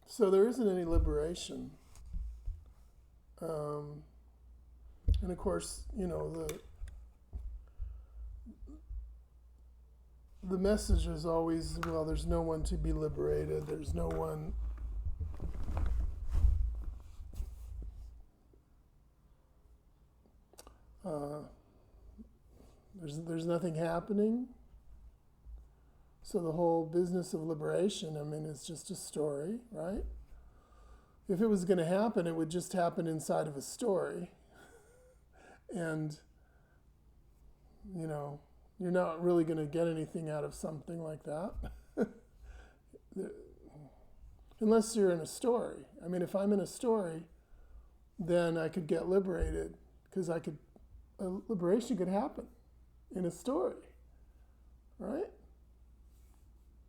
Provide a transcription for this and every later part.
So there isn't any liberation. Um, and of course, the message is always, well, there's no one to be liberated. There's no one. Uh, there's nothing happening. So the whole business of liberation, I mean, it's just a story, right? If it was going to happen, it would just happen inside of a story. And, you're not really going to get anything out of something like that. Unless you're in a story. I mean, if I'm in a story, then I could get liberated because liberation could happen in a story, right?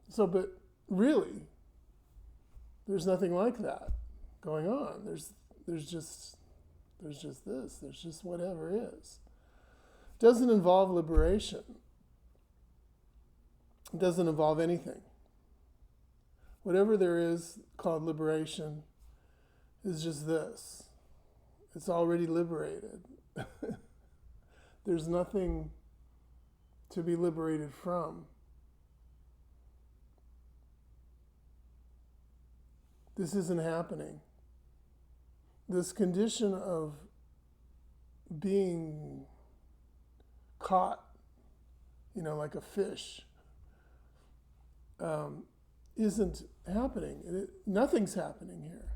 So, but really, there's nothing like that going on. There's just this. There's just whatever is. It doesn't involve liberation. It doesn't involve anything. Whatever there is called liberation is just this. It's already liberated. There's nothing to be liberated from. This isn't happening. This condition of being caught, like a fish, isn't happening. Nothing's happening here.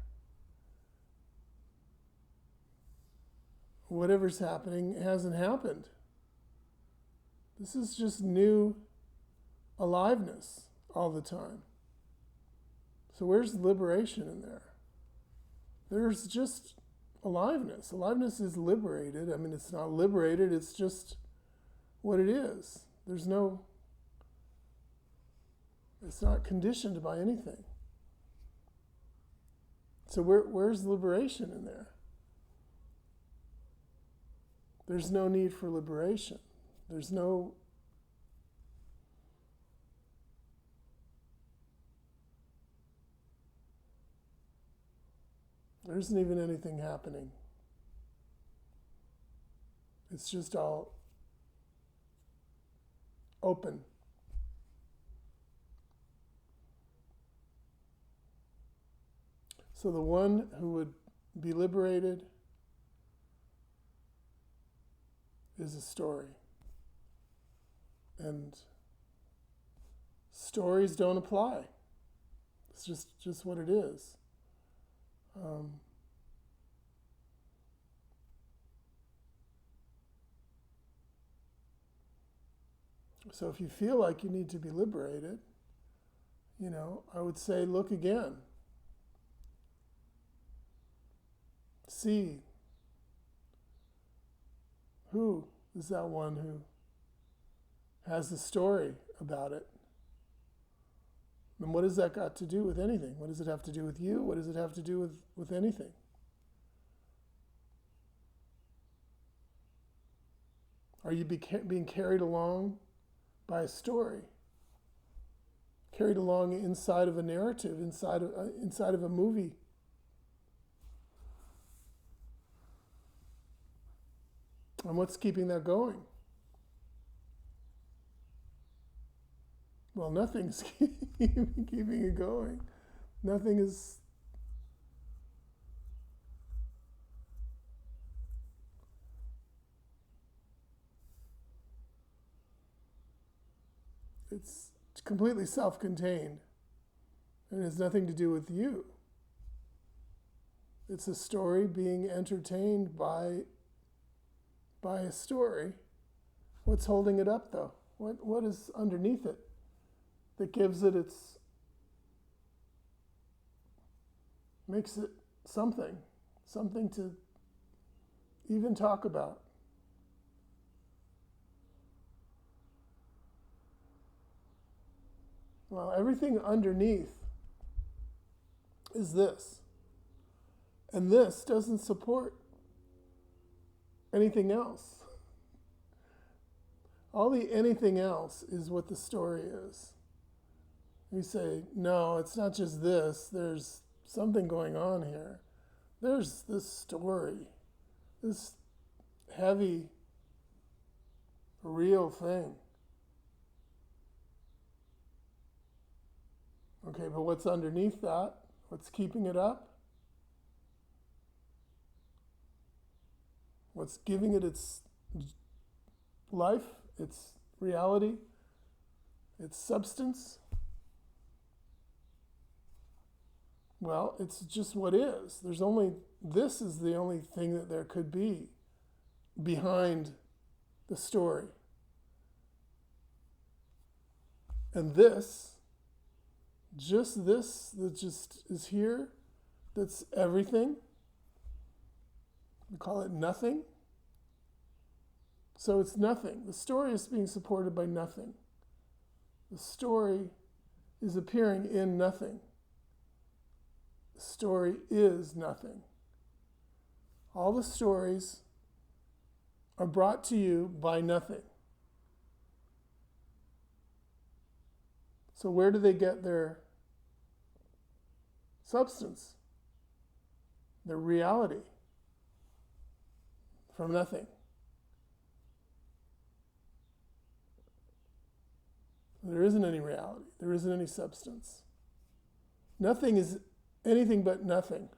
Whatever's happening hasn't happened. This is just new aliveness all the time. So where's liberation in there? There's just aliveness. Aliveness is liberated. I mean, it's not liberated, it's just what it is. It's not conditioned by anything. So where's liberation in there? There's no need for liberation. There isn't even anything happening. It's just all open. So the one who would be liberated is a story. And stories don't apply. It's just what it is. So if you feel like you need to be liberated, I would say look again. See, who is that one who has the story about it? And what has that got to do with anything? What does it have to do with you? What does it have to do with anything? Are you being carried along by a story? Carried along inside of a narrative, inside of a movie? And what's keeping that going? Well, nothing's keeping it going. Nothing is. It's completely self-contained. And it has nothing to do with you. It's a story being entertained by a story. What's holding it up, though? What is underneath it that gives it makes it something to even talk about? Well, everything underneath is this. And this doesn't support anything else. All the anything else is what the story is. You say, no, it's not just this. There's something going on here. There's this story, this heavy, real thing. Okay, but what's underneath that? What's keeping it up? What's giving it its life, its reality, its substance? Well, it's just what is. This is the only thing that there could be behind the story. And this that just is here, that's everything. We call it nothing. So it's nothing. The story is being supported by nothing. The story is appearing in nothing. The story is nothing. All the stories are brought to you by nothing. So where do they get their substance, their reality? From nothing. There isn't any reality. There isn't any substance. Nothing is anything but nothing.